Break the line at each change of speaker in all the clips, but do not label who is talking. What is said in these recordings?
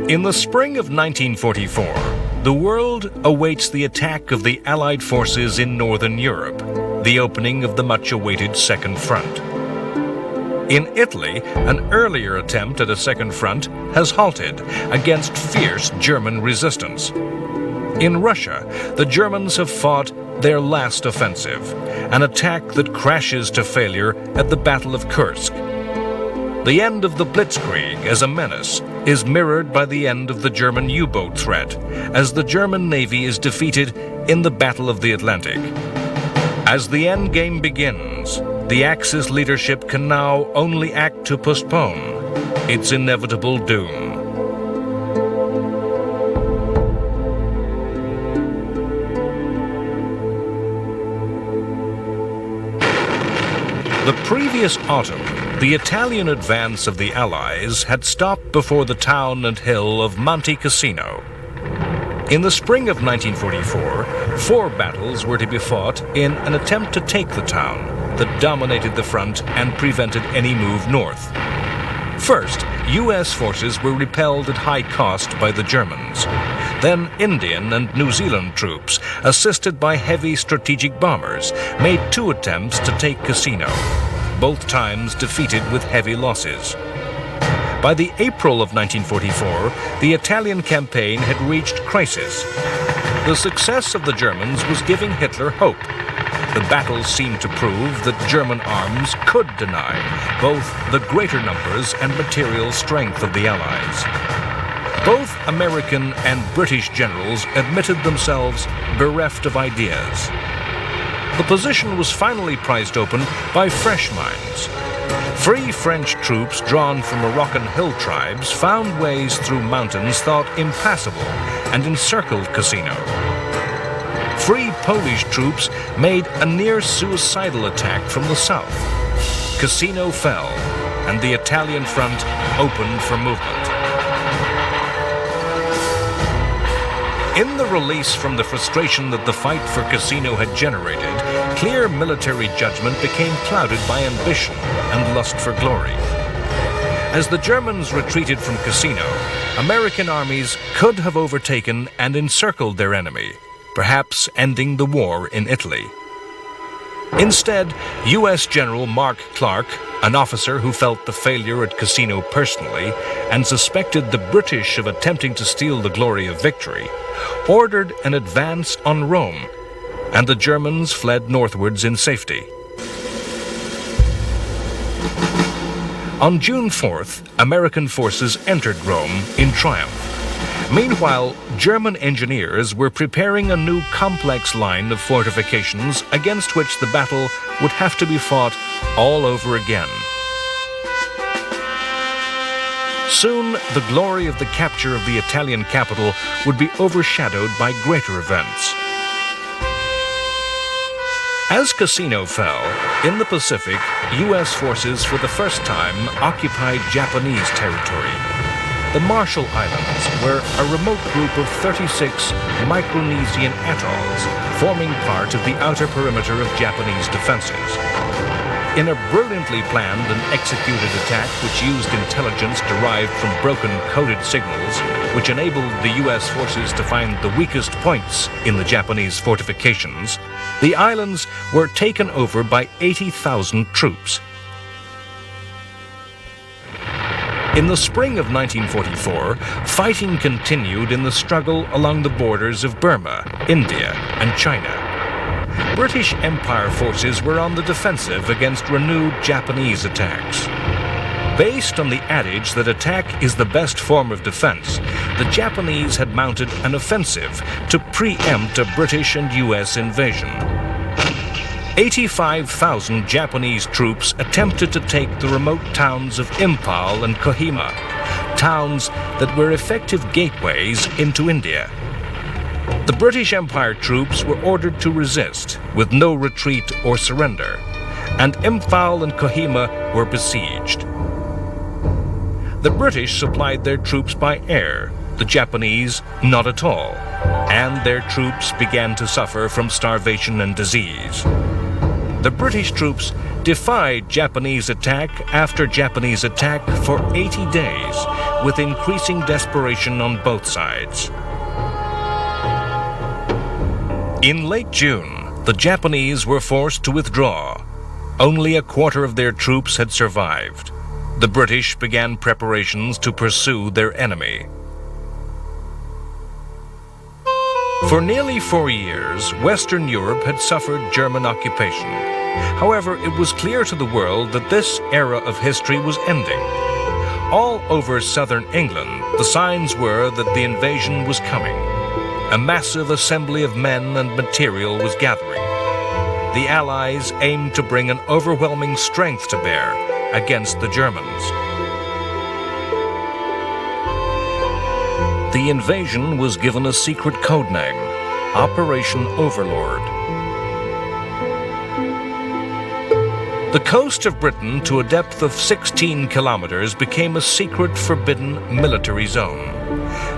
In the spring of 1944, the world awaits the attack of the Allied forces in Northern Europe, the opening of the much-awaited Second Front. In Italy, an earlier attempt at a second front has halted against fierce German resistance. In Russia, the Germans have fought their last offensive, an attack that crashes to failure at the Battle of Kursk. The end of the Blitzkrieg as a menace is mirrored by the end of the German U-boat threat, as the German Navy is defeated in the Battle of the Atlantic. As the endgame begins, the Axis leadership can now only act to postpone its inevitable doom. The previous autumn, the Italian advance of the Allies had stopped before the town and hill of Monte Cassino. In the spring of 1944, 4 battles were to be fought in an attempt to take the town that dominated the front and prevented any move north. First, U.S. forces were repelled at high cost by the Germans. Then Indian and New Zealand troops, assisted by heavy strategic bombers, made 2 attempts to take Cassino, both times defeated with heavy losses. By the April of 1944, the Italian campaign had reached crisis. The success of the Germans was giving Hitler hope. The battles seemed to prove that German arms could deny both the greater numbers and material strength of the Allies. Both American and British generals admitted themselves bereft of ideas. The position was finally prized open by fresh minds. Free French troops drawn from Moroccan hill tribes found ways through mountains thought impassable and encircled Cassino. Free Polish troops made a near-suicidal attack from the south. Cassino fell, and the Italian front opened for movement. In the release from the frustration that the fight for Cassino had generated, clear military judgment became clouded by ambition and lust for glory. As the Germans retreated from Cassino, American armies could have overtaken and encircled their enemy, perhaps ending the war in Italy. Instead, U.S. General Mark Clark, an officer who felt the failure at Cassino personally and suspected the British of attempting to steal the glory of victory, ordered an advance on Rome, and the Germans fled northwards in safety. On June 4th, American forces entered Rome in triumph. Meanwhile, German engineers were preparing a new complex line of fortifications against which the battle would have to be fought all over again. Soon, the glory of the capture of the Italian capital would be overshadowed by greater events. As Cassino fell, in the Pacific, U.S. forces for the first time occupied Japanese territory. The Marshall Islands were a remote group of 36 Micronesian atolls forming part of the outer perimeter of Japanese defenses. In a brilliantly planned and executed attack which used intelligence derived from broken coded signals, which enabled the U.S. forces to find the weakest points in the Japanese fortifications, the islands were taken over by 80,000 troops. In the spring of 1944, fighting continued in the struggle along the borders of Burma, India, and China. British Empire forces were on the defensive against renewed Japanese attacks. Based on the adage that attack is the best form of defense, the Japanese had mounted an offensive to preempt a British and U.S. invasion. 85,000 Japanese troops attempted to take the remote towns of Imphal and Kohima, towns that were effective gateways into India. The British Empire troops were ordered to resist, with no retreat or surrender, and Imphal and Kohima were besieged. The British supplied their troops by air, the Japanese not at all, and their troops began to suffer from starvation and disease. The British troops defied Japanese attack after Japanese attack for 80 days, with increasing desperation on both sides. In late June, the Japanese were forced to withdraw. Only a quarter of their troops had survived. The British began preparations to pursue their enemy. For nearly 4 years, Western Europe had suffered German occupation. However, it was clear to the world that this era of history was ending. All over southern England, the signs were that the invasion was coming. A massive assembly of men and material was gathering. The Allies aimed to bring an overwhelming strength to bear against the Germans. The invasion was given a secret codename, Operation Overlord. The coast of Britain, to a depth of 16 kilometers, became a secret forbidden military zone.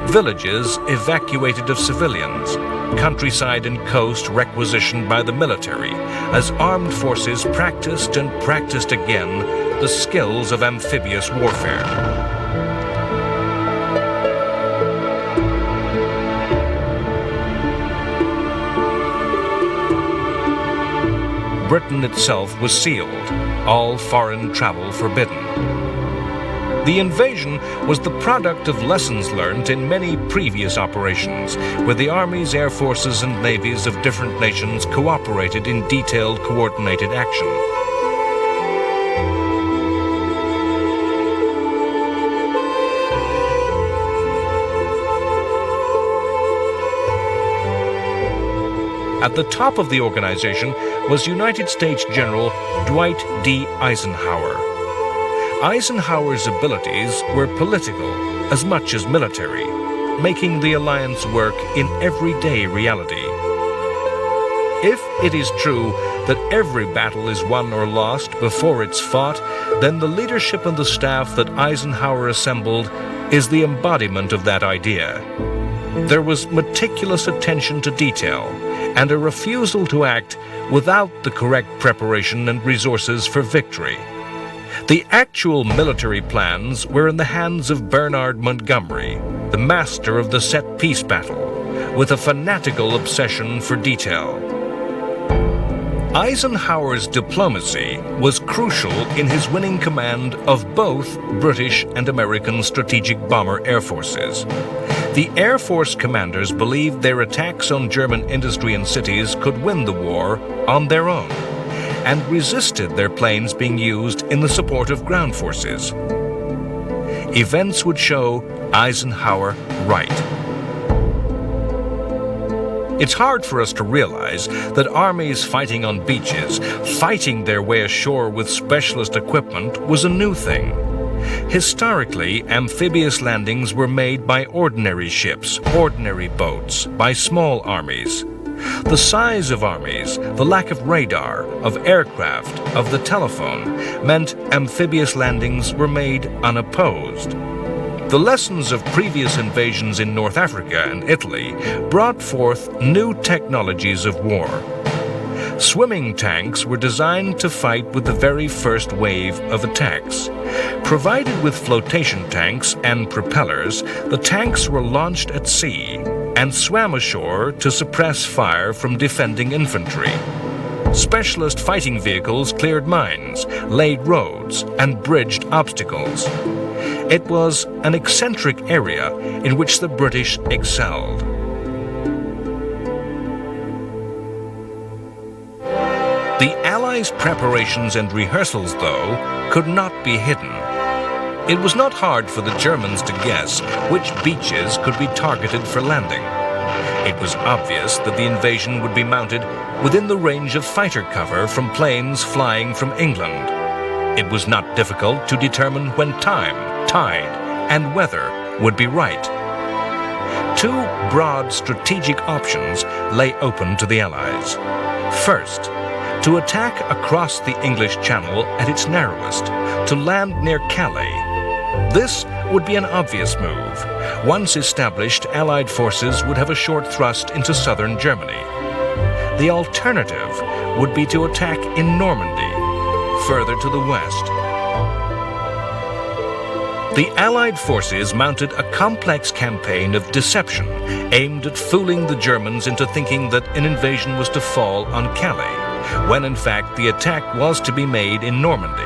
Villages evacuated of civilians, countryside and coast requisitioned by the military, as armed forces practiced and practiced again the skills of amphibious warfare. Britain itself was sealed, all foreign travel forbidden. The invasion was the product of lessons learned in many previous operations, where the armies, air forces, and navies of different nations cooperated in detailed, coordinated action. At the top of the organization was United States General Dwight D. Eisenhower. Eisenhower's abilities were political as much as military, making the alliance work in everyday reality. If it is true that every battle is won or lost before it's fought, then the leadership and the staff that Eisenhower assembled is the embodiment of that idea. There was meticulous attention to detail and a refusal to act without the correct preparation and resources for victory. The actual military plans were in the hands of Bernard Montgomery, the master of the set-piece battle, with a fanatical obsession for detail. Eisenhower's diplomacy was crucial in his winning command of both British and American strategic bomber air forces. The Air Force commanders believed their attacks on German industry and cities could win the war on their own, and resisted their planes being used in the support of ground forces. Events would show Eisenhower right. It's hard for us to realize that armies fighting on beaches, fighting their way ashore with specialist equipment, was a new thing. Historically, amphibious landings were made by ordinary ships, ordinary boats, by small armies. The size of armies, the lack of radar, of aircraft, of the telephone, meant amphibious landings were made unopposed. The lessons of previous invasions in North Africa and Italy brought forth new technologies of war. Swimming tanks were designed to fight with the very first wave of attacks. Provided with flotation tanks and propellers, the tanks were launched at sea and swam ashore to suppress fire from defending infantry. Specialist fighting vehicles cleared mines, laid roads, and bridged obstacles. It was an eccentric area in which the British excelled. The Allies' preparations and rehearsals, though, could not be hidden. It was not hard for the Germans to guess which beaches could be targeted for landing. It was obvious that the invasion would be mounted within the range of fighter cover from planes flying from England. It was not difficult to determine when time, tide, and weather would be right. Two broad strategic options lay open to the Allies. First, to attack across the English Channel at its narrowest, to land near Calais. This would be an obvious move. Once established, Allied forces would have a short thrust into southern Germany. The alternative would be to attack in Normandy, further to the west. The Allied forces mounted a complex campaign of deception aimed at fooling the Germans into thinking that an invasion was to fall on Calais, when in fact the attack was to be made in Normandy.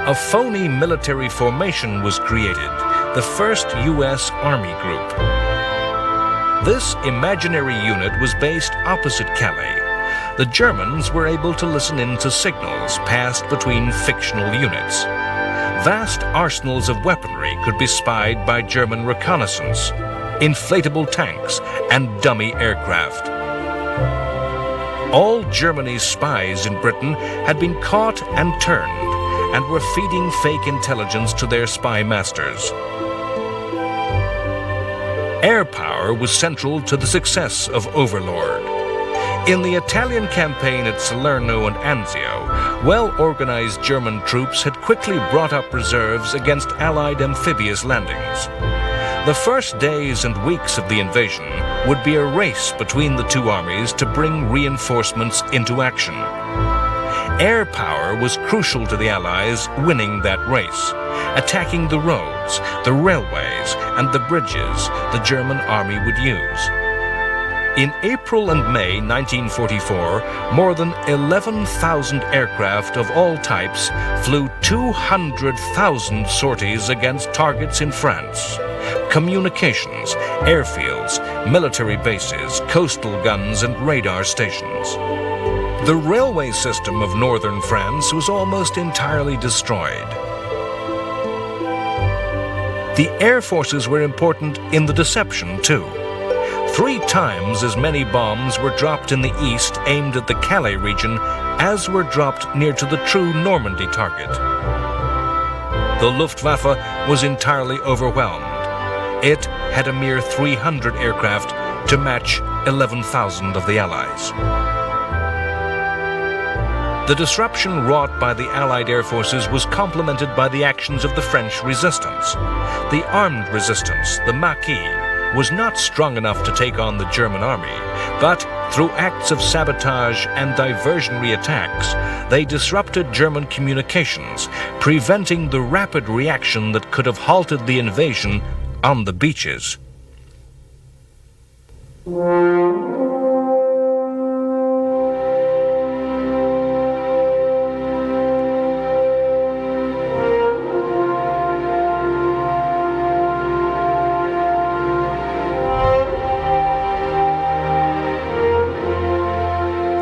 A phony military formation was created, the 1st U.S. Army Group. This imaginary unit was based opposite Calais. The Germans were able to listen in to signals passed between fictional units. Vast arsenals of weaponry could be spied by German reconnaissance, inflatable tanks, and dummy aircraft. All Germany's spies in Britain had been caught and turned, and were feeding fake intelligence to their spy masters. Air power was central to the success of Overlord. In the Italian campaign at Salerno and Anzio, well-organized German troops had quickly brought up reserves against Allied amphibious landings. The first days and weeks of the invasion would be a race between the two armies to bring reinforcements into action. Air power was crucial to the Allies winning that race, attacking the roads, the railways, and the bridges the German army would use. In April and May 1944, more than 11,000 aircraft of all types flew 200,000 sorties against targets in France. Communications, airfields, military bases, coastal guns, and radar stations. The railway system of northern France was almost entirely destroyed. The air forces were important in the deception, too. 3 times as many bombs were dropped in the east aimed at the Calais region as were dropped near to the true Normandy target. The Luftwaffe was entirely overwhelmed. It had a mere 300 aircraft to match 11,000 of the Allies. The disruption wrought by the Allied air forces was complemented by the actions of the French resistance. The armed resistance, the Maquis, was not strong enough to take on the German army, but through acts of sabotage and diversionary attacks, they disrupted German communications, preventing the rapid reaction that could have halted the invasion on the beaches.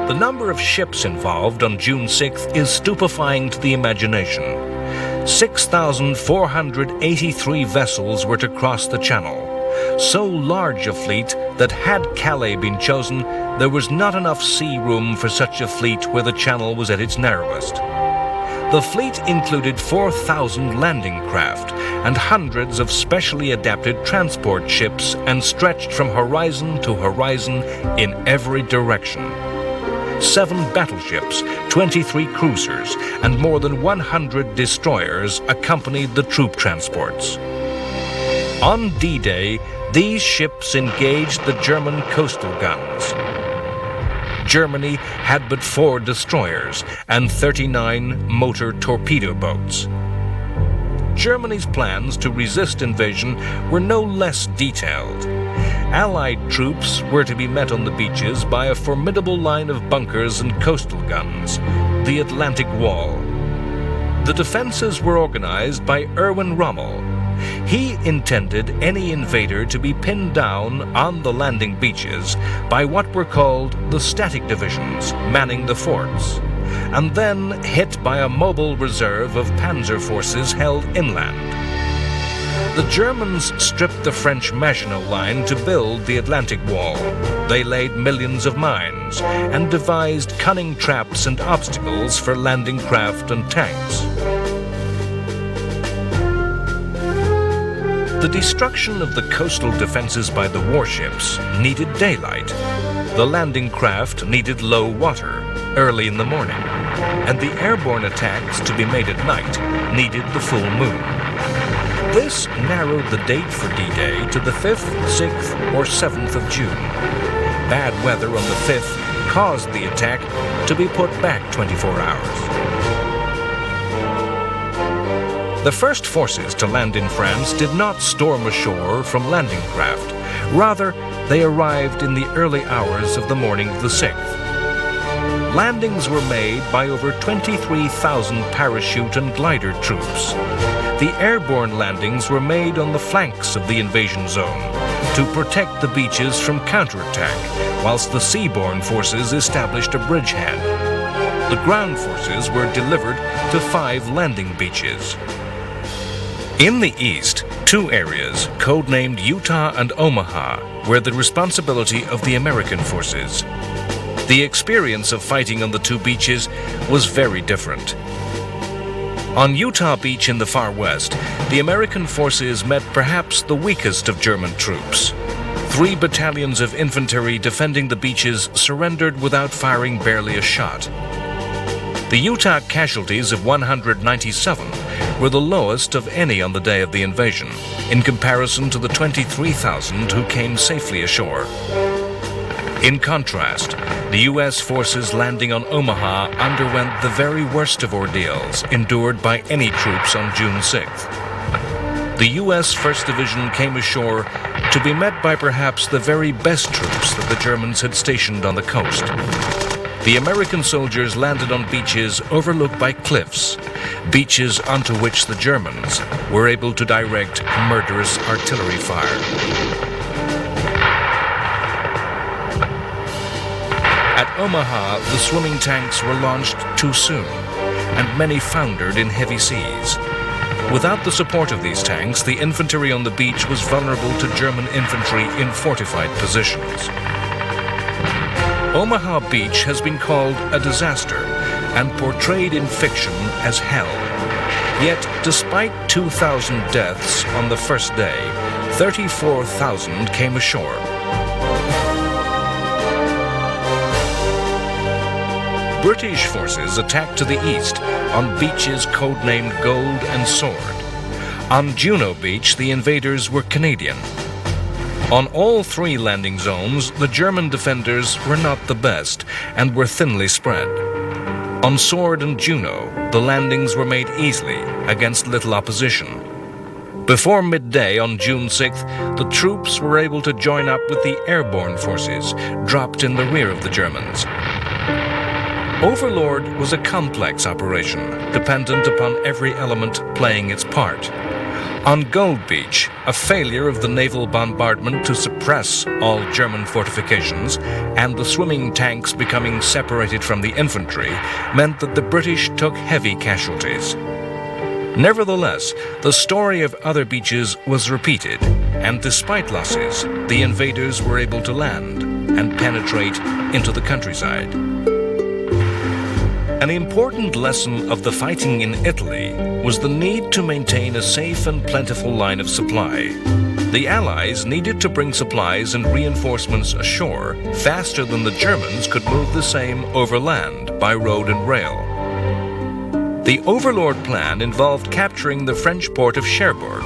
The number of ships involved on June 6th is stupefying to the imagination. 6,483 vessels were to cross the Channel. So large a fleet that had Calais been chosen, there was not enough sea room for such a fleet where the Channel was at its narrowest. The fleet included 4,000 landing craft and hundreds of specially adapted transport ships and stretched from horizon to horizon in every direction. 7 battleships, 23 cruisers, and more than 100 destroyers accompanied the troop transports. On D-Day, these ships engaged the German coastal guns. Germany had but 4 destroyers and 39 motor torpedo boats. Germany's plans to resist invasion were no less detailed. Allied troops were to be met on the beaches by a formidable line of bunkers and coastal guns, the Atlantic Wall. The defenses were organized by Erwin Rommel. He intended any invader to be pinned down on the landing beaches by what were called the static divisions manning the forts, and then hit by a mobile reserve of panzer forces held inland. The Germans stripped the French Maginot Line to build the Atlantic Wall. They laid millions of mines and devised cunning traps and obstacles for landing craft and tanks. The destruction of the coastal defenses by the warships needed daylight. The landing craft needed low water, early in the morning, and the airborne attacks to be made at night needed the full moon. This narrowed the date for D-Day to the 5th, 6th, or 7th of June. Bad weather on the 5th caused the attack to be put back 24 hours. The first forces to land in France did not storm ashore from landing craft. Rather, they arrived in the early hours of the morning of the 6th. Landings were made by over 23,000 parachute and glider troops. The airborne landings were made on the flanks of the invasion zone to protect the beaches from counterattack, whilst the seaborne forces established a bridgehead. The ground forces were delivered to 5 landing beaches. In the east, 2 areas, codenamed Utah and Omaha, were the responsibility of the American forces. The experience of fighting on the 2 beaches was very different. On Utah Beach in the far west, the American forces met perhaps the weakest of German troops. 3 battalions of infantry defending the beaches surrendered without firing barely a shot. The Utah casualties of 197 were the lowest of any on the day of the invasion, in comparison to the 23,000 who came safely ashore. In contrast, the U.S. forces landing on Omaha underwent the very worst of ordeals endured by any troops on June 6th. The U.S. 1st Division came ashore to be met by perhaps the very best troops that the Germans had stationed on the coast. The American soldiers landed on beaches overlooked by cliffs, beaches onto which the Germans were able to direct murderous artillery fire. At Omaha, the swimming tanks were launched too soon, and many foundered in heavy seas. Without the support of these tanks, the infantry on the beach was vulnerable to German infantry in fortified positions. Omaha Beach has been called a disaster and portrayed in fiction as hell. Yet, despite 2,000 deaths on the first day, 34,000 came ashore. British forces attacked to the east on beaches codenamed Gold and Sword. On Juno Beach, the invaders were Canadian. On all 3 landing zones, the German defenders were not the best and were thinly spread. On Sword and Juno, the landings were made easily against little opposition. Before midday on June 6th, the troops were able to join up with the airborne forces dropped in the rear of the Germans. Overlord was a complex operation, dependent upon every element playing its part. On Gold Beach, a failure of the naval bombardment to suppress all German fortifications and the swimming tanks becoming separated from the infantry meant that the British took heavy casualties. Nevertheless, the story of other beaches was repeated, and despite losses, the invaders were able to land and penetrate into the countryside. An important lesson of the fighting in Italy was the need to maintain a safe and plentiful line of supply. The Allies needed to bring supplies and reinforcements ashore faster than the Germans could move the same over land by road and rail. The Overlord plan involved capturing the French port of Cherbourg,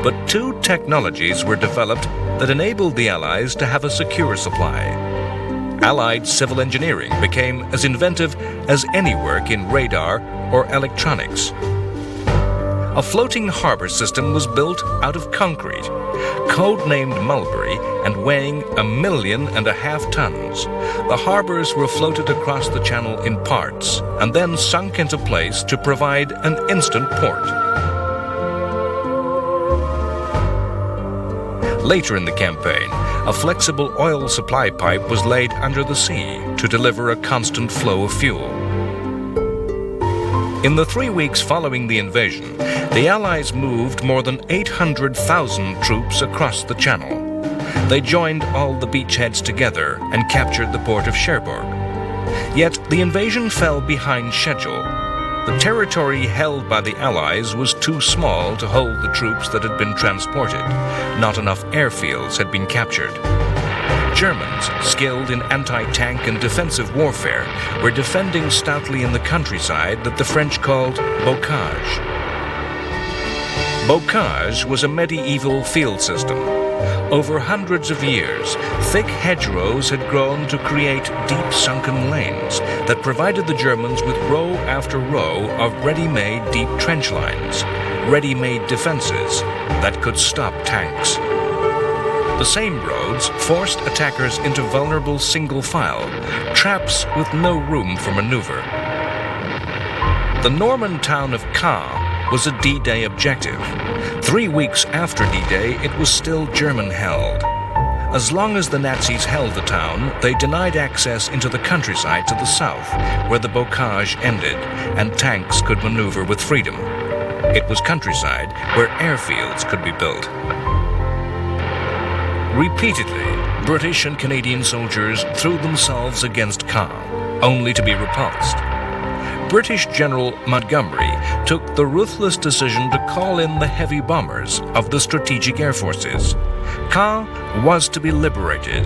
but 2 technologies were developed that enabled the Allies to have a secure supply. Allied civil engineering became as inventive as any work in radar or electronics. A floating harbor system was built out of concrete, codenamed Mulberry and weighing 1.5 million tons. The harbors were floated across the channel in parts and then sunk into place to provide an instant port. Later in the campaign, a flexible oil supply pipe was laid under the sea to deliver a constant flow of fuel. In the 3 weeks following the invasion, the Allies moved more than 800,000 troops across the channel. They joined all the beachheads together and captured the port of Cherbourg. Yet the invasion fell behind schedule. The territory held by the Allies was too small to hold the troops that had been transported. Not enough airfields had been captured. Germans, skilled in anti-tank and defensive warfare, were defending stoutly in the countryside that the French called bocage. Bocage was a medieval field system. Over hundreds of years, thick hedgerows had grown to create deep sunken lanes that provided the Germans with row after row of ready-made deep trench lines, ready-made defenses that could stop tanks. The same roads forced attackers into vulnerable single file, traps with no room for maneuver. The Norman town of Caen was a D-Day objective. 3 weeks after D-Day, it was still German-held. As long as the Nazis held the town, they denied access into the countryside to the south, where the bocage ended, and tanks could maneuver with freedom. It was countryside where airfields could be built. Repeatedly, British and Canadian soldiers threw themselves against Caen, only to be repulsed. British General Montgomery took the ruthless decision to call in the heavy bombers of the Strategic Air Forces. Caen was to be liberated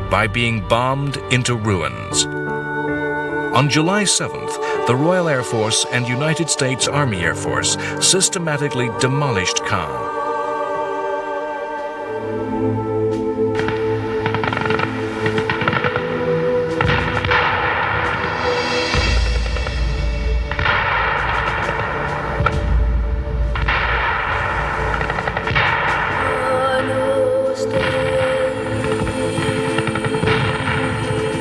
by being bombed into ruins. On July 7th, the Royal Air Force and United States Army Air Force systematically demolished Caen.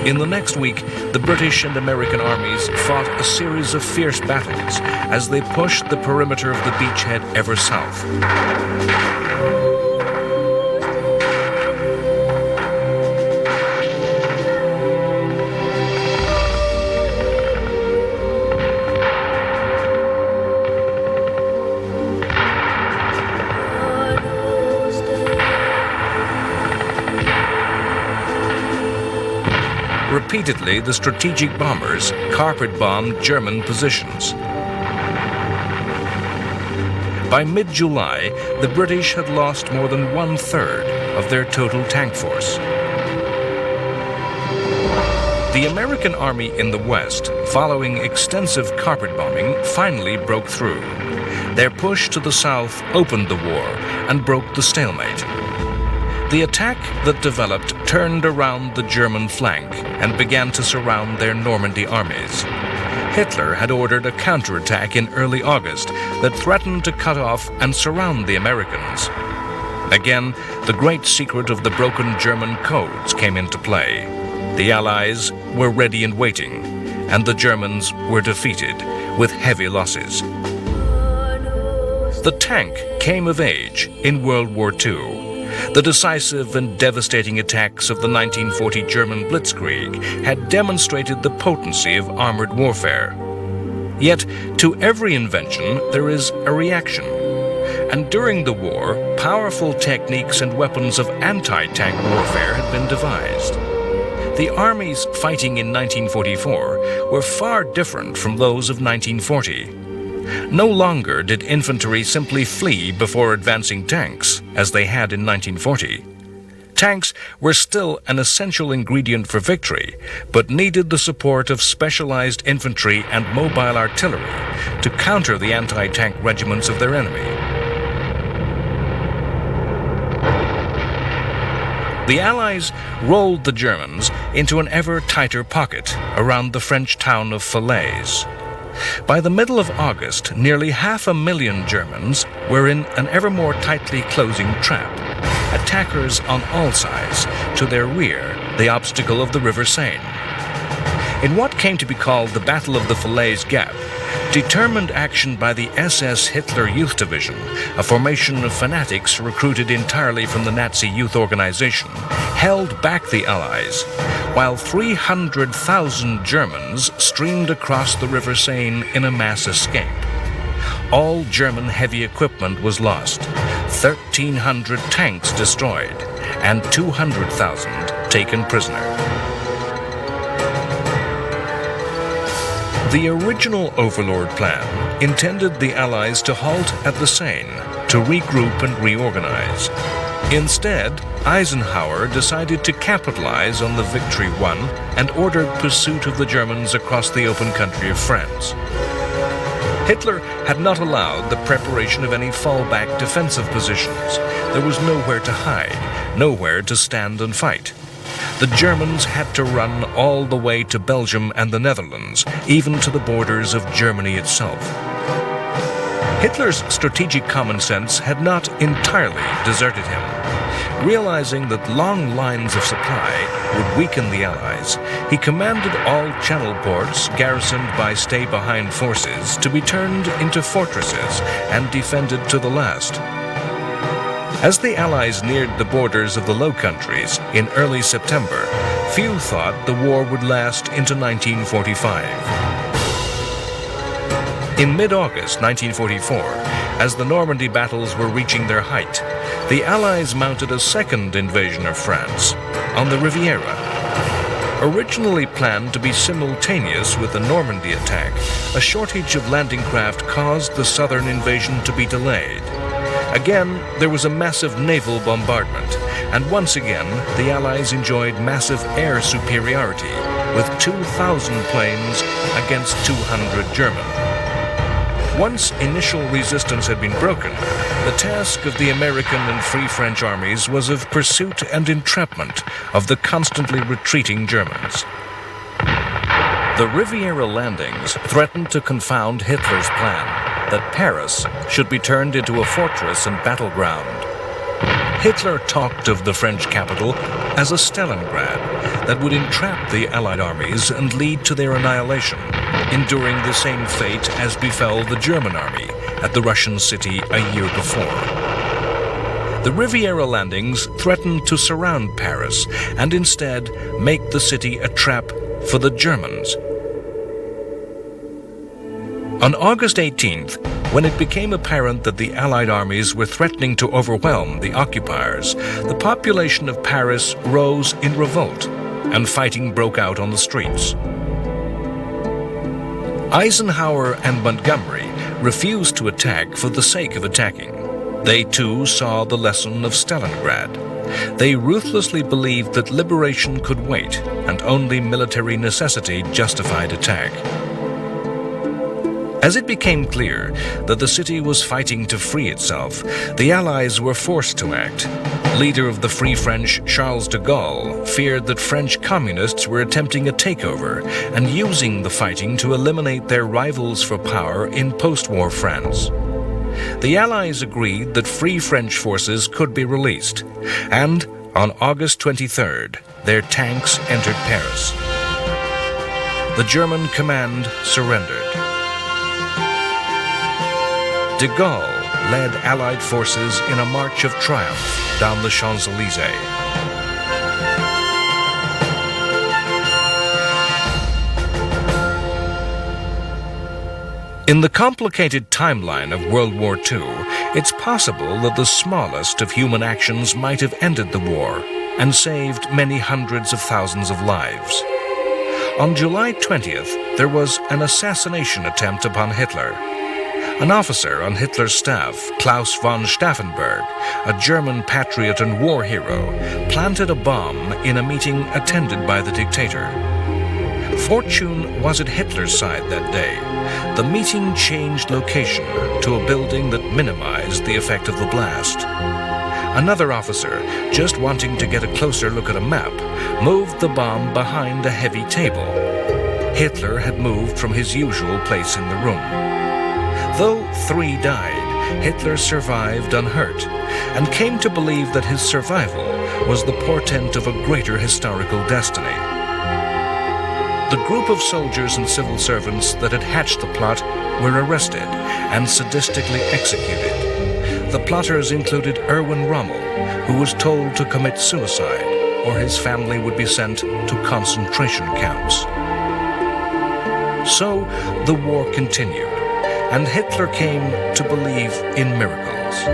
In the next week, the British and American armies fought a series of fierce battles as they pushed the perimeter of the beachhead ever south. Repeatedly, the strategic bombers carpet-bombed German positions. By mid-July, the British had lost more than 1/3 of their total tank force. The American army in the West, following extensive carpet bombing, finally broke through. Their push to the south opened the war and broke the stalemate. The attack that developed turned around the German flank and began to surround their Normandy armies. Hitler had ordered a counterattack in early August that threatened to cut off and surround the Americans. Again, the great secret of the broken German codes came into play. The Allies were ready and waiting, and the Germans were defeated with heavy losses. The tank came of age in World War II. The decisive and devastating attacks of the 1940 German Blitzkrieg had demonstrated the potency of armored warfare. Yet, to every invention, there is a reaction. And during the war, powerful techniques and weapons of anti-tank warfare had been devised. The armies fighting in 1944 were far different from those of 1940. No longer did infantry simply flee before advancing tanks, as they had in 1940. Tanks were still an essential ingredient for victory, but needed the support of specialized infantry and mobile artillery to counter the anti-tank regiments of their enemy. The Allies rolled the Germans into an ever tighter pocket around the French town of Falaise. By the middle of August, nearly 500,000 Germans were in an ever more tightly closing trap. Attackers on all sides, to their rear, the obstacle of the River Seine. In what came to be called the Battle of the Falaise Gap, determined action by the SS Hitler Youth Division, a formation of fanatics recruited entirely from the Nazi youth organization, held back the Allies, while 300,000 Germans streamed across the River Seine in a mass escape. All German heavy equipment was lost, 1,300 tanks destroyed, and 200,000 taken prisoner. The original Overlord plan intended the Allies to halt at the Seine, to regroup and reorganize. Instead, Eisenhower decided to capitalize on the victory won and ordered pursuit of the Germans across the open country of France. Hitler had not allowed the preparation of any fallback defensive positions. There was nowhere to hide, nowhere to stand and fight. The Germans had to run all the way to Belgium and the Netherlands, even to the borders of Germany itself. Hitler's strategic common sense had not entirely deserted him. Realizing that long lines of supply would weaken the Allies, he commanded all channel ports garrisoned by stay-behind forces to be turned into fortresses and defended to the last. As the Allies neared the borders of the Low Countries in early September, few thought the war would last into 1945. In mid-August 1944, as the Normandy battles were reaching their height, the Allies mounted a second invasion of France on the Riviera. Originally planned to be simultaneous with the Normandy attack, a shortage of landing craft caused the southern invasion to be delayed. Again, there was a massive naval bombardment, and once again, the Allies enjoyed massive air superiority, with 2,000 planes against 200 German. Once initial resistance had been broken, the task of the American and Free French armies was of pursuit and entrapment of the constantly retreating Germans. The Riviera landings threatened to confound Hitler's plan that Paris should be turned into a fortress and battleground. Hitler talked of the French capital as a Stalingrad that would entrap the Allied armies and lead to their annihilation, enduring the same fate as befell the German army at the Russian city a year before. The Riviera landings threatened to surround Paris and instead make the city a trap for the Germans. On August 18th, when it became apparent that the Allied armies were threatening to overwhelm the occupiers, the population of Paris rose in revolt, and fighting broke out on the streets. Eisenhower and Montgomery refused to attack for the sake of attacking. They too saw the lesson of Stalingrad. They ruthlessly believed that liberation could wait, and only military necessity justified attack. As it became clear that the city was fighting to free itself, the Allies were forced to act. Leader of the Free French, Charles de Gaulle, feared that French communists were attempting a takeover and using the fighting to eliminate their rivals for power in post-war France. The Allies agreed that Free French forces could be released, and on August 23rd, their tanks entered Paris. The German command surrendered. De Gaulle led Allied forces in a march of triumph down the Champs-Élysées. In the complicated timeline of World War II, it's possible that the smallest of human actions might have ended the war and saved many hundreds of thousands of lives. On July 20th, there was an assassination attempt upon Hitler. An officer on Hitler's staff, Klaus von Stauffenberg, a German patriot and war hero, planted a bomb in a meeting attended by the dictator. Fortune was at Hitler's side that day. The meeting changed location to a building that minimized the effect of the blast. Another officer, just wanting to get a closer look at a map, moved the bomb behind a heavy table. Hitler had moved from his usual place in the room. Though 3 died, Hitler survived unhurt and came to believe that his survival was the portent of a greater historical destiny. The group of soldiers and civil servants that had hatched the plot were arrested and sadistically executed. The plotters included Erwin Rommel, who was told to commit suicide or his family would be sent to concentration camps. So the war continued, and Hitler came to believe in miracles.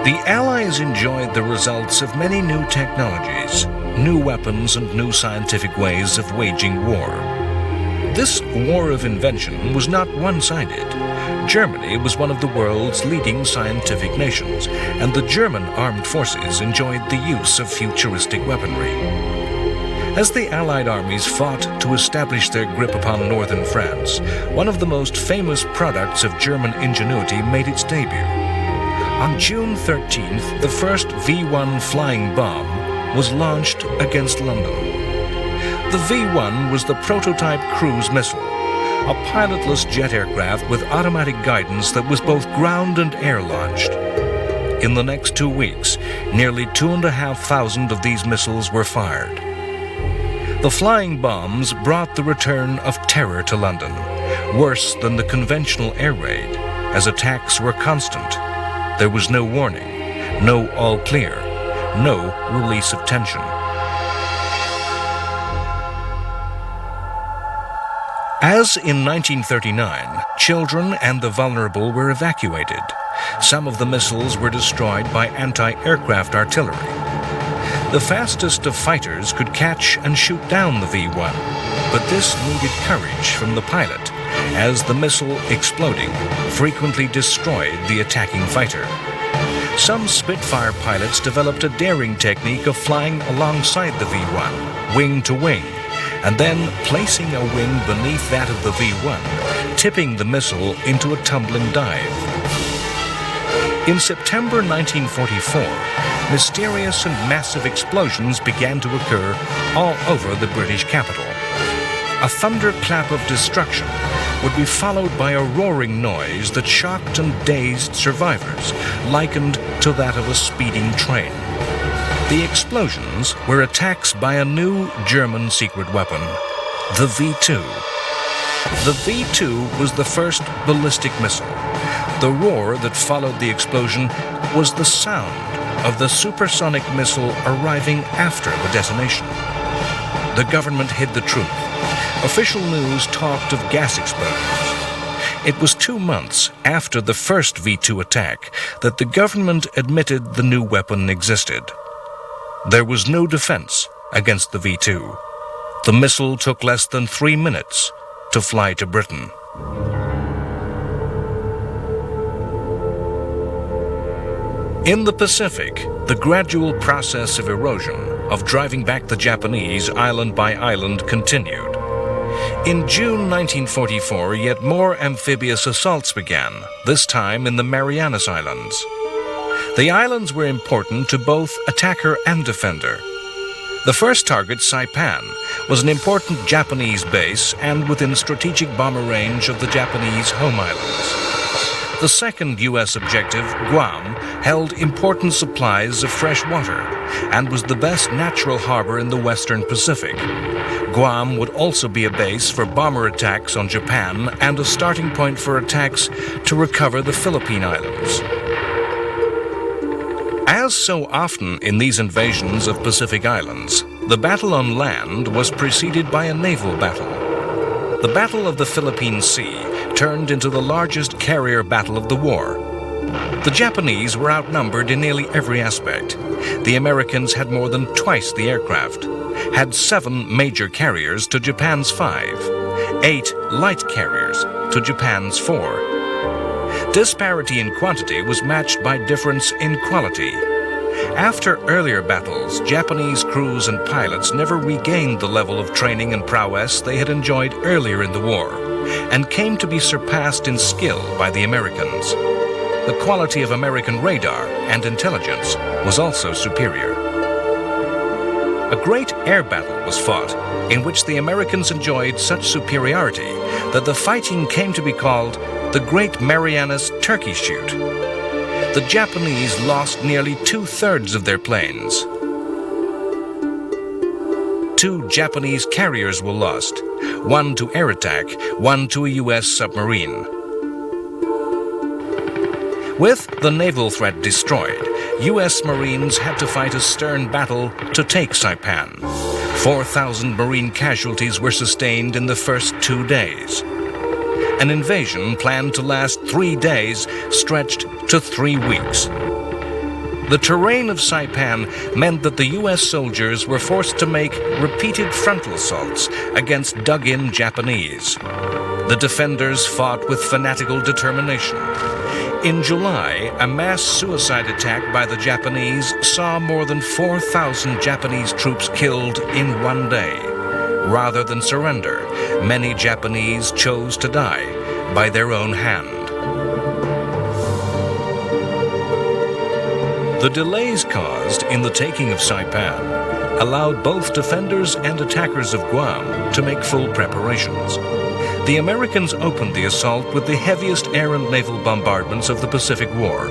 The Allies enjoyed the results of many new technologies, new weapons, and new scientific ways of waging war. This war of invention was not one-sided. Germany was one of the world's leading scientific nations, and the German armed forces enjoyed the use of futuristic weaponry. As the Allied armies fought to establish their grip upon northern France, one of the most famous products of German ingenuity made its debut. On June 13th, the first V-1 flying bomb was launched against London. The V-1 was the prototype cruise missile, a pilotless jet aircraft with automatic guidance that was both ground and air-launched. In the next 2 weeks, nearly 2,500 of these missiles were fired. The flying bombs brought the return of terror to London, worse than the conventional air raid, as attacks were constant. There was no warning, no all clear, no release of tension. As in 1939, children and the vulnerable were evacuated. Some of the missiles were destroyed by anti-aircraft artillery. The fastest of fighters could catch and shoot down the V-1, but this needed courage from the pilot, as the missile exploding frequently destroyed the attacking fighter. Some Spitfire pilots developed a daring technique of flying alongside the V-1, wing to wing, and then placing a wing beneath that of the V-1, tipping the missile into a tumbling dive. In September 1944, mysterious and massive explosions began to occur all over the British capital. A thunderclap of destruction would be followed by a roaring noise that shocked and dazed survivors, likened to that of a speeding train. The explosions were attacks by a new German secret weapon, the V-2. The V-2 was the first ballistic missile. The roar that followed the explosion was the sound of the supersonic missile arriving after the detonation. The government hid the truth. Official news talked of gas explosions. It was 2 months after the first V-2 attack that the government admitted the new weapon existed. There was no defense against the V-2. The missile took less than 3 minutes to fly to Britain. In the Pacific, the gradual process of erosion, of driving back the Japanese island by island, continued. In June 1944, yet more amphibious assaults began, this time in the Marianas Islands. The islands were important to both attacker and defender. The first target, Saipan, was an important Japanese base and within strategic bomber range of the Japanese home islands. The second U.S. objective, Guam, held important supplies of fresh water and was the best natural harbor in the western Pacific. Guam would also be a base for bomber attacks on Japan and a starting point for attacks to recover the Philippine Islands. As so often in these invasions of Pacific islands, the battle on land was preceded by a naval battle. The Battle of the Philippine Sea turned into the largest carrier battle of the war. The Japanese were outnumbered in nearly every aspect. The Americans had more than twice the aircraft, had 7 major carriers to Japan's 5, 8 light carriers to Japan's 4. Disparity in quantity was matched by difference in quality. After earlier battles, Japanese crews and pilots never regained the level of training and prowess they had enjoyed earlier in the war, and came to be surpassed in skill by the Americans. The quality of American radar and intelligence was also superior. A great air battle was fought, in which the Americans enjoyed such superiority that the fighting came to be called the Great Marianas Turkey Shoot. The Japanese lost nearly 2/3 of their planes. 2 Japanese carriers were lost, 1 to air attack, 1 to a U.S. submarine. With the naval threat destroyed, U.S. Marines had to fight a stern battle to take Saipan. 4,000 Marine casualties were sustained in the first 2 days. An invasion planned to last 3 days stretched to 3 weeks. The terrain of Saipan meant that the U.S. soldiers were forced to make repeated frontal assaults against dug-in Japanese. The defenders fought with fanatical determination. In July, a mass suicide attack by the Japanese saw more than 4,000 Japanese troops killed in one day. Rather than surrender, many Japanese chose to die by their own hand. The delays caused in the taking of Saipan allowed both defenders and attackers of Guam to make full preparations. The Americans opened the assault with the heaviest air and naval bombardments of the Pacific War.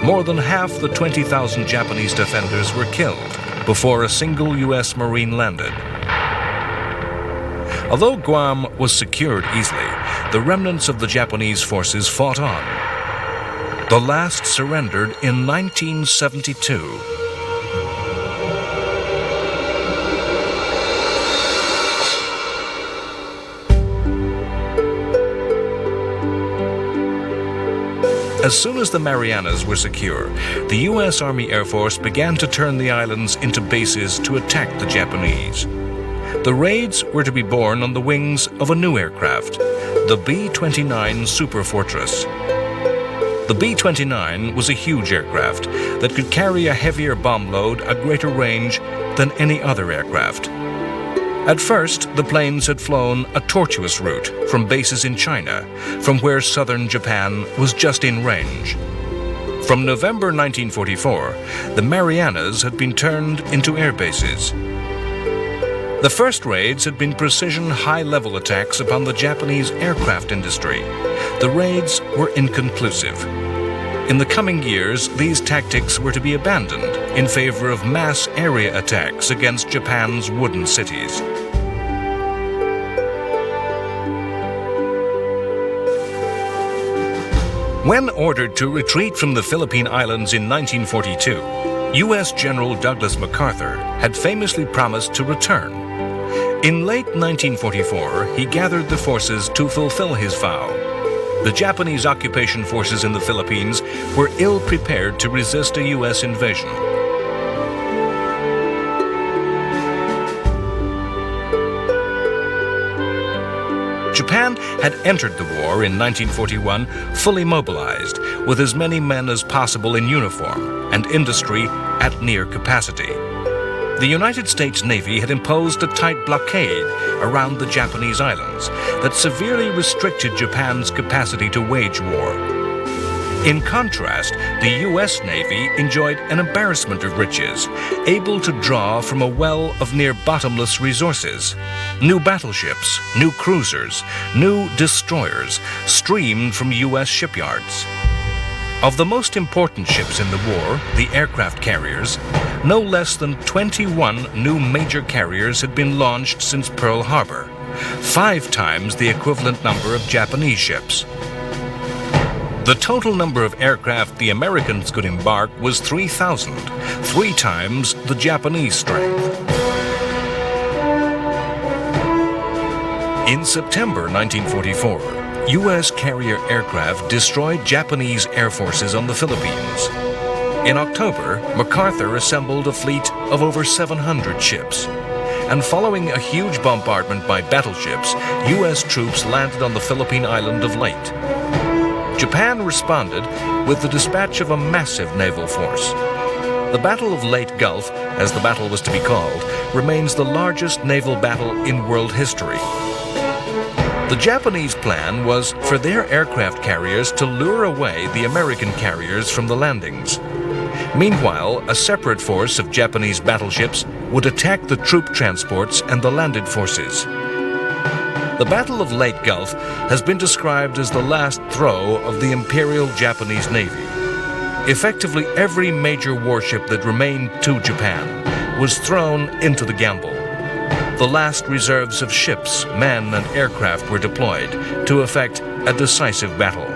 More than half the 20,000 Japanese defenders were killed before a single U.S. Marine landed. Although Guam was secured easily, the remnants of the Japanese forces fought on. The last surrendered in 1972. As soon as the Marianas were secure, the U.S. Army Air Force began to turn the islands into bases to attack the Japanese. The raids were to be borne on the wings of a new aircraft, the B-29 Super Fortress. The B-29 was a huge aircraft that could carry a heavier bomb load at greater range than any other aircraft. At first, the planes had flown a tortuous route from bases in China, from where southern Japan was just in range. From November 1944, the Marianas had been turned into air bases. The first raids had been precision high-level attacks upon the Japanese aircraft industry. The raids were inconclusive. In the coming years, these tactics were to be abandoned in favor of mass area attacks against Japan's wooden cities. When ordered to retreat from the Philippine Islands in 1942, U.S. General Douglas MacArthur had famously promised to return. In late 1944, he gathered the forces to fulfill his vow. The Japanese occupation forces in the Philippines were ill-prepared to resist a U.S. invasion. Japan had entered the war in 1941 fully mobilized, with as many men as possible in uniform and industry at near capacity. The United States Navy had imposed a tight blockade around the Japanese islands that severely restricted Japan's capacity to wage war. In contrast, the U.S. Navy enjoyed an embarrassment of riches, able to draw from a well of near-bottomless resources. New battleships, new cruisers, new destroyers streamed from U.S. shipyards. Of the most important ships in the war, the aircraft carriers, no less than 21 new major carriers had been launched since Pearl Harbor, 5 times the equivalent number of Japanese ships. The total number of aircraft the Americans could embark was 3,000, 3 times the Japanese strength. In September 1944, U.S. carrier aircraft destroyed Japanese air forces on the Philippines. In October, MacArthur assembled a fleet of over 700 ships. And following a huge bombardment by battleships, U.S. troops landed on the Philippine island of Leyte. Japan responded with the dispatch of a massive naval force. The Battle of Leyte Gulf, as the battle was to be called, remains the largest naval battle in world history. The Japanese plan was for their aircraft carriers to lure away the American carriers from the landings. Meanwhile, a separate force of Japanese battleships would attack the troop transports and the landed forces. The Battle of Leyte Gulf has been described as the last throw of the Imperial Japanese Navy. Effectively, every major warship that remained to Japan was thrown into the gamble. The last reserves of ships, men, and aircraft were deployed to effect a decisive battle.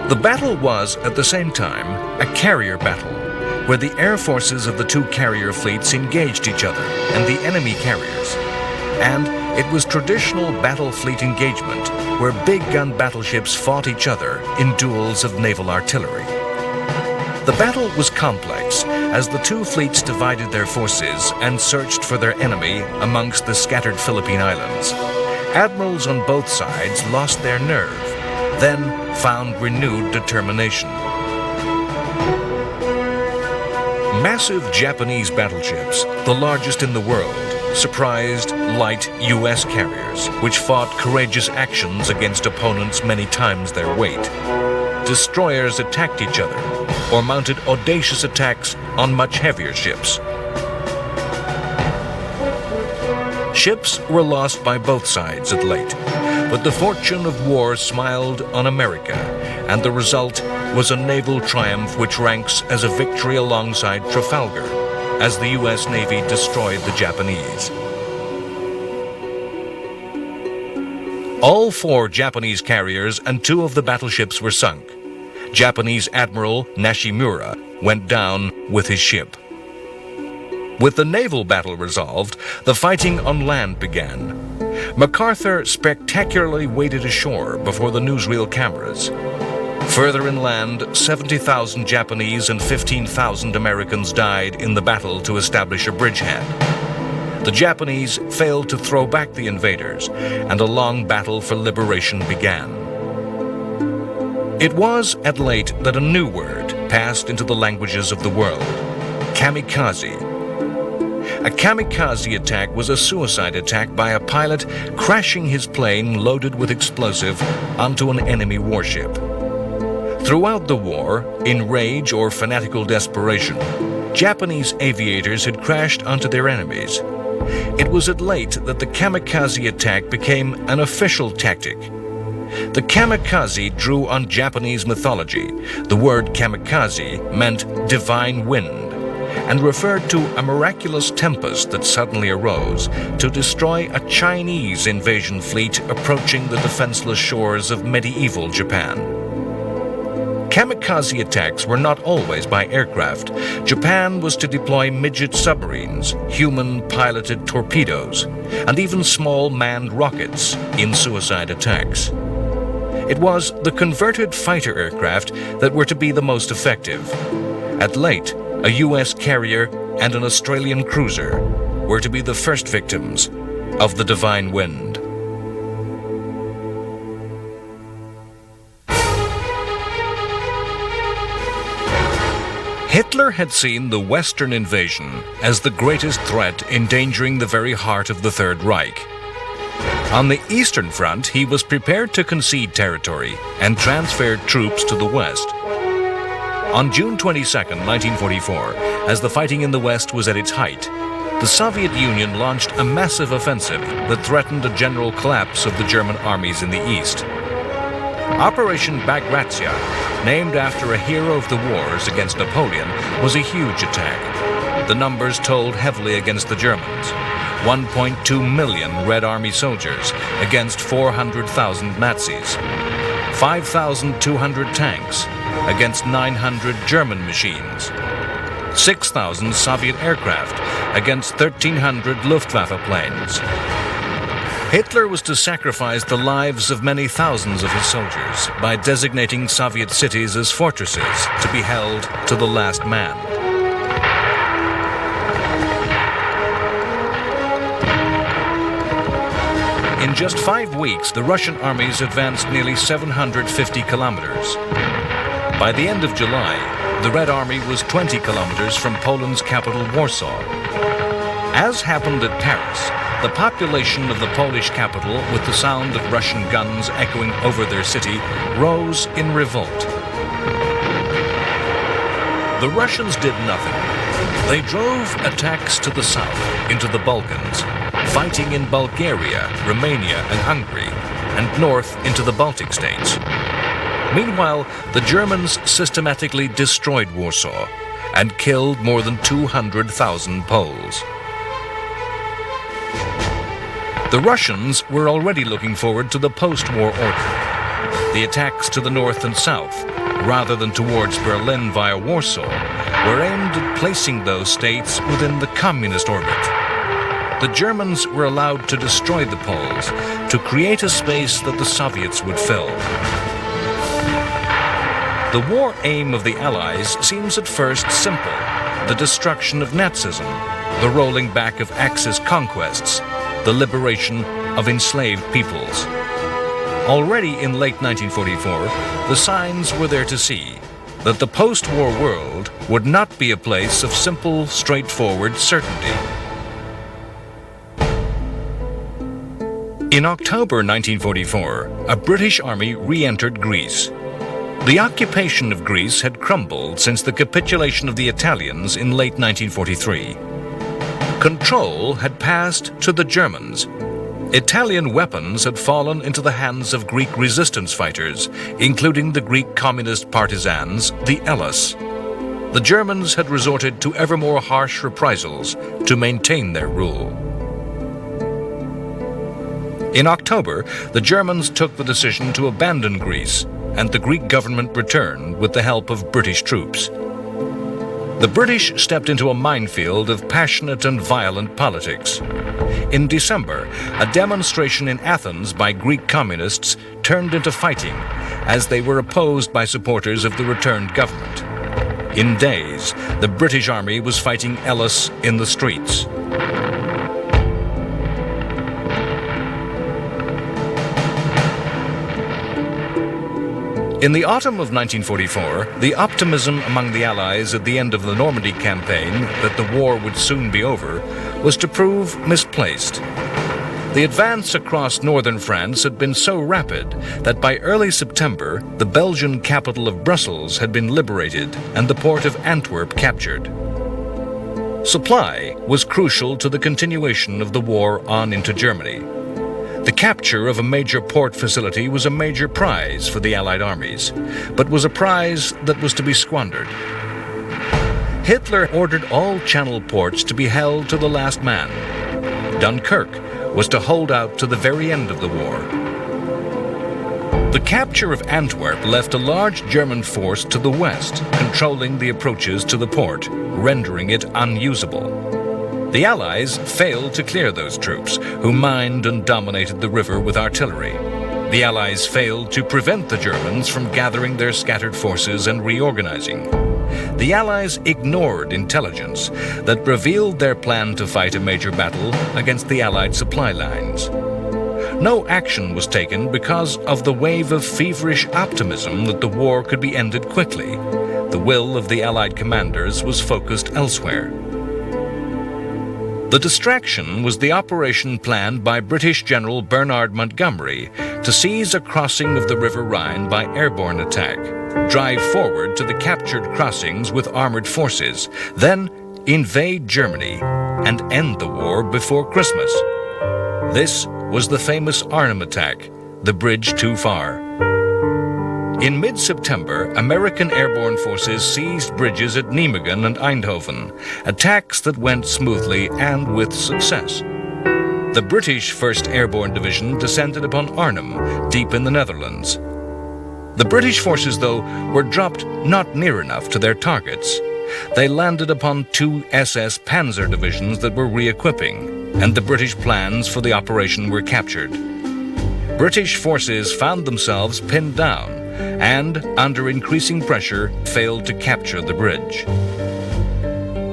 The battle was, at the same time, a carrier battle, where the air forces of the 2 carrier fleets engaged each other and the enemy carriers. And it was traditional battle fleet engagement, where big gun battleships fought each other in duels of naval artillery. The battle was complex, as the 2 fleets divided their forces and searched for their enemy amongst the scattered Philippine islands. Admirals on both sides lost their nerve then found renewed determination. Massive Japanese battleships, the largest in the world, surprised light U.S. carriers, which fought courageous actions against opponents many times their weight. Destroyers attacked each other or mounted audacious attacks on much heavier ships. Ships were lost by both sides at Leyte, but the fortune of war smiled on America, and the result was a naval triumph which ranks as a victory alongside Trafalgar, as the U.S. Navy destroyed the Japanese. All 4 Japanese carriers and 2 of the battleships were sunk. Japanese Admiral Nishimura went down with his ship. With the naval battle resolved, the fighting on land began. MacArthur spectacularly waded ashore before the newsreel cameras. Further inland, 70,000 Japanese and 15,000 Americans died in the battle to establish a bridgehead. The Japanese failed to throw back the invaders, and a long battle for liberation began. It was at Leyte that a new word passed into the languages of the world: kamikaze. A kamikaze attack was a suicide attack by a pilot crashing his plane loaded with explosive onto an enemy warship. Throughout the war, in rage or fanatical desperation, Japanese aviators had crashed onto their enemies. It was at Leyte that the kamikaze attack became an official tactic. The kamikaze drew on Japanese mythology. The word kamikaze meant divine wind, and referred to a miraculous tempest that suddenly arose to destroy a Chinese invasion fleet approaching the defenseless shores of medieval Japan. Kamikaze attacks were not always by aircraft. Japan was to deploy midget submarines, human-piloted torpedoes, and even small manned rockets in suicide attacks. It was the converted fighter aircraft that were to be the most effective. At Leyte, a U.S. carrier and an Australian cruiser were to be the first victims of the divine wind. Hitler had seen the Western invasion as the greatest threat endangering the very heart of the Third Reich. On the Eastern Front, he was prepared to concede territory and transferred troops to the West. On June 22, 1944, as the fighting in the West was at its height, the Soviet Union launched a massive offensive that threatened a general collapse of the German armies in the East. Operation Bagration, named after a hero of the wars against Napoleon, was a huge attack. The numbers told heavily against the Germans. 1.2 million Red Army soldiers against 400,000 Nazis. 5,200 tanks against 900 German machines. 6,000 Soviet aircraft against 1,300 Luftwaffe planes. Hitler was to sacrifice the lives of many thousands of his soldiers by designating Soviet cities as fortresses to be held to the last man. In just 5 weeks, the Russian armies advanced nearly 750 kilometers. By the end of July, the Red Army was 20 kilometers from Poland's capital, Warsaw. As happened at Paris, the population of the Polish capital, with the sound of Russian guns echoing over their city, rose in revolt. The Russians did nothing. They drove attacks to the south, into the Balkans, fighting in Bulgaria, Romania, and Hungary, and north into the Baltic states. Meanwhile, the Germans systematically destroyed Warsaw and killed more than 200,000 Poles. The Russians were already looking forward to the post-war order. The attacks to the north and south, rather than towards Berlin via Warsaw, were aimed at placing those states within the communist orbit. The Germans were allowed to destroy the Poles, to create a space that the Soviets would fill. The war aim of the Allies seems at first simple: the destruction of Nazism, the rolling back of Axis conquests, the liberation of enslaved peoples. Already in late 1944, the signs were there to see that the post-war world would not be a place of simple, straightforward certainty. In October 1944, a British army re-entered Greece. The occupation of Greece had crumbled since the capitulation of the Italians in late 1943. Control had passed to the Germans. Italian weapons had fallen into the hands of Greek resistance fighters, including the Greek communist partisans, the E11. The Germans had resorted to ever more harsh reprisals to maintain their rule. In October, the Germans took the decision to abandon Greece, and the Greek government returned with the help of British troops. The British stepped into a minefield of passionate and violent politics. In December, a demonstration in Athens by Greek communists turned into fighting as they were opposed by supporters of the returned government. In days, the British army was fighting E11 in the streets. In the autumn of 1944, the optimism among the Allies at the end of the Normandy campaign that the war would soon be over was to prove misplaced. The advance across northern France had been so rapid that by early September, the Belgian capital of Brussels had been liberated and the port of Antwerp captured. Supply was crucial to the continuation of the war on into Germany. The capture of a major port facility was a major prize for the Allied armies, but was a prize that was to be squandered. Hitler ordered all Channel ports to be held to the last man. Dunkirk was to hold out to the very end of the war. The capture of Antwerp left a large German force to the west, controlling the approaches to the port, rendering it unusable. The Allies failed to clear those troops, who mined and dominated the river with artillery. The Allies failed to prevent the Germans from gathering their scattered forces and reorganizing. The Allies ignored intelligence that revealed their plan to fight a major battle against the Allied supply lines. No action was taken because of the wave of feverish optimism that the war could be ended quickly. The will of the Allied commanders was focused elsewhere. The distraction was the operation planned by British General Bernard Montgomery to seize a crossing of the River Rhine by airborne attack, drive forward to the captured crossings with armored forces, then invade Germany and end the war before Christmas. This was the famous Arnhem attack, the bridge too far. In mid-September, American airborne forces seized bridges at Nijmegen and Eindhoven, attacks that went smoothly and with success. The British 1st Airborne Division descended upon Arnhem, deep in the Netherlands. The British forces, though, were dropped not near enough to their targets. They landed upon 2 SS Panzer divisions that were re-equipping, and the British plans for the operation were captured. British forces found themselves pinned down, and, under increasing pressure, failed to capture the bridge.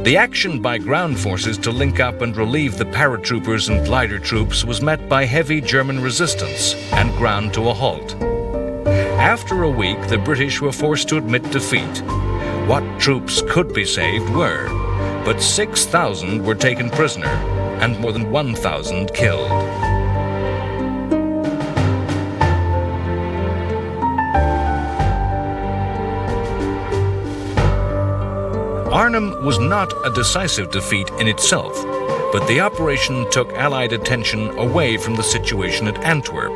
The action by ground forces to link up and relieve the paratroopers and glider troops was met by heavy German resistance and ground to a halt. After a week, the British were forced to admit defeat. What troops could be saved were, but 6,000 were taken prisoner and more than 1,000 killed. Arnhem was not a decisive defeat in itself, but the operation took Allied attention away from the situation at Antwerp.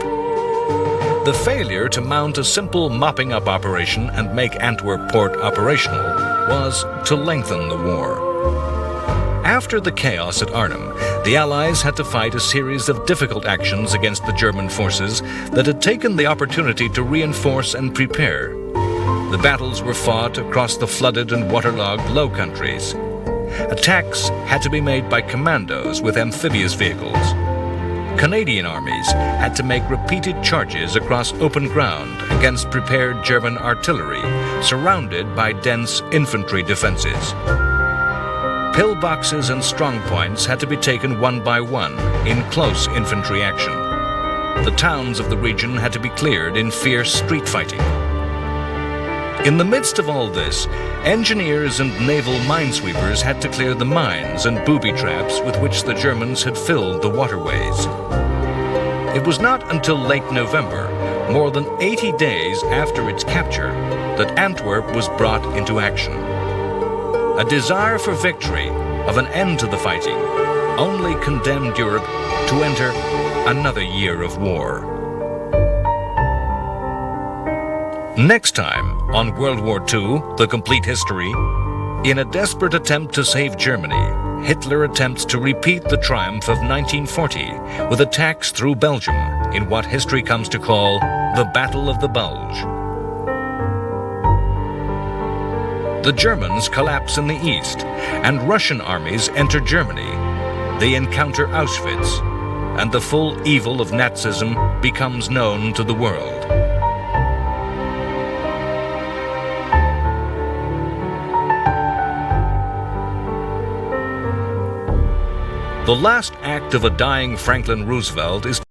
The failure to mount a simple mopping-up operation and make Antwerp port operational was to lengthen the war. After the chaos at Arnhem, the Allies had to fight a series of difficult actions against the German forces that had taken the opportunity to reinforce and prepare. The battles were fought across the flooded and waterlogged Low Countries. Attacks had to be made by commandos with amphibious vehicles. Canadian armies had to make repeated charges across open ground against prepared German artillery, surrounded by dense infantry defenses. Pillboxes and strongpoints had to be taken one by one in close infantry action. the towns of the region had to be cleared in fierce street fighting. In the midst of all this, engineers and naval minesweepers had to clear the mines and booby traps with which the Germans had filled the waterways. It was not until late November, more than 80 days after its capture, that Antwerp was brought into action. A desire for victory, of an end to the fighting, only condemned Europe to enter another year of war. Next time, on World War II, The Complete History, in a desperate attempt to save Germany, Hitler attempts to repeat the triumph of 1940 with attacks through Belgium in what history comes to call the Battle of the Bulge. The Germans collapse in the east, and Russian armies enter Germany. They encounter Auschwitz, and the full evil of Nazism becomes known to the world. The last act of a dying Franklin Roosevelt is